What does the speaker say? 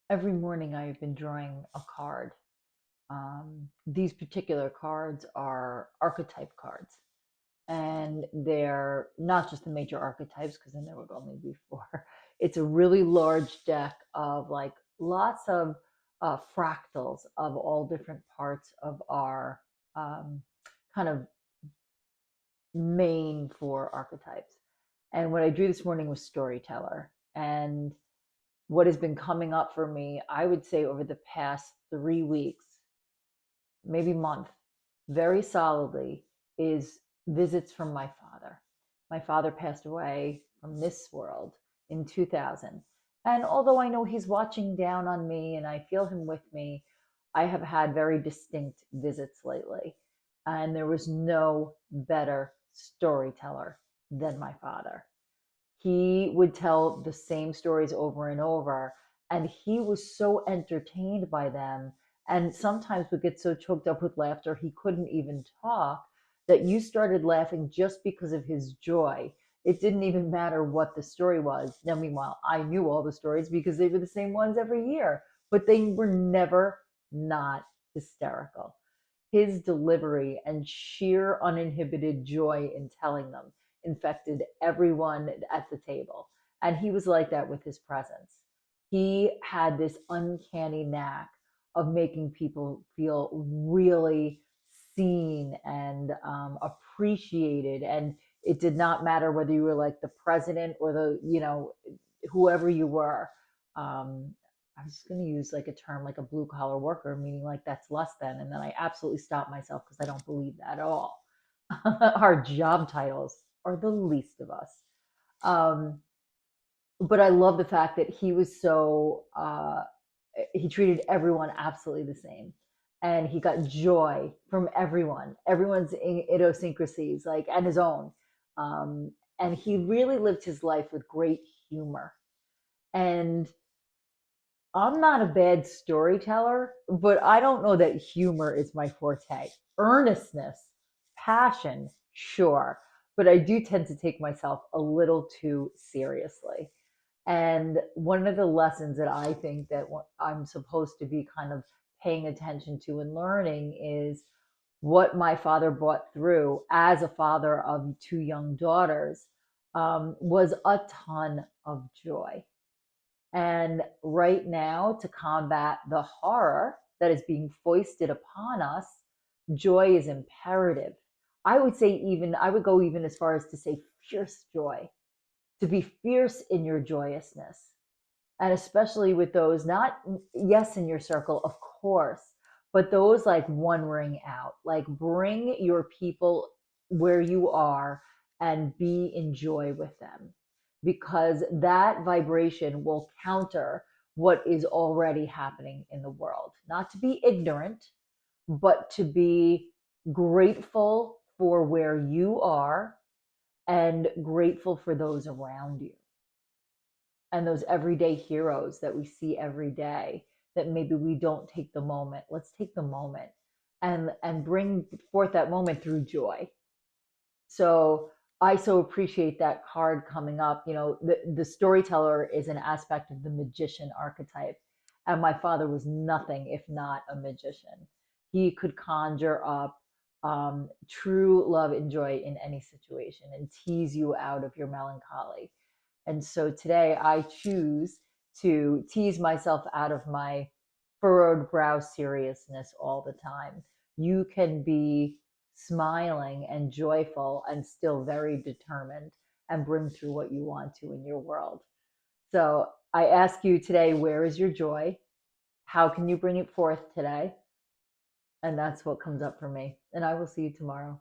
Every morning I have been drawing a card. These particular cards are archetype cards, and they're not just the major archetypes, because then there would only be four. It's a really large deck of like lots of fractals of all different parts of our um, kind of main four archetypes. And what I drew this morning was storyteller. And what has been coming up for me, I would say over the past 3 weeks, maybe month, very solidly, is visits from my father. My father passed away from this world in 2000. And although I know he's watching down on me and I feel him with me, I have had very distinct visits lately. And there was no better storyteller than my father. He would tell the same stories over and over, and he was so entertained by them, and sometimes would get so choked up with laughter he couldn't even talk, that you started laughing just because of his joy. It didn't even matter what the story was. Now meanwhile, I knew all the stories because they were the same ones every year, but they were never not hysterical. His delivery and sheer uninhibited joy in telling them infected everyone at the table. And he was like that with his presence. He had this uncanny knack of making people feel really seen and appreciated. And it did not matter whether you were like the president or whoever you were. I was going to use like a term like a blue collar worker, meaning like that's less than. And then I absolutely stopped myself because I don't believe that at all. Our job titles are the least of us. Um, but I love the fact that he treated everyone absolutely the same. And he got joy from everyone's idiosyncrasies, like, and his own. And he really lived his life with great humor. And I'm not a bad storyteller, but I don't know that humor is my forte. Earnestness, passion, sure, but I do tend to take myself a little too seriously. And one of the lessons that I think that I'm supposed to be kind of paying attention to and learning is what my father brought through as a father of two young daughters, was a ton of joy. And right now, to combat the horror that is being foisted upon us, joy is imperative. I would say, even, I would go even as far as to say fierce joy, to be fierce in your joyousness. And especially with those, not, yes, in your circle, of course, but those like one ring out, like bring your people where you are and be in joy with them, because that vibration will counter what is already happening in the world. Not to be ignorant, but to be grateful for where you are and grateful for those around you and those everyday heroes that we see every day, that maybe we don't take the moment. Let's take the moment and bring forth that moment through joy. So I so appreciate that card coming up. The storyteller is an aspect of the magician archetype. And my father was nothing if not a magician. He could conjure up true love and joy in any situation and tease you out of your melancholy. And so today I choose to tease myself out of my furrowed brow seriousness all the time. You can be smiling and joyful and still very determined and bring through what you want to in your world. So I ask you today, where is your joy? How can you bring it forth today? And that's what comes up for me. And I will see you tomorrow.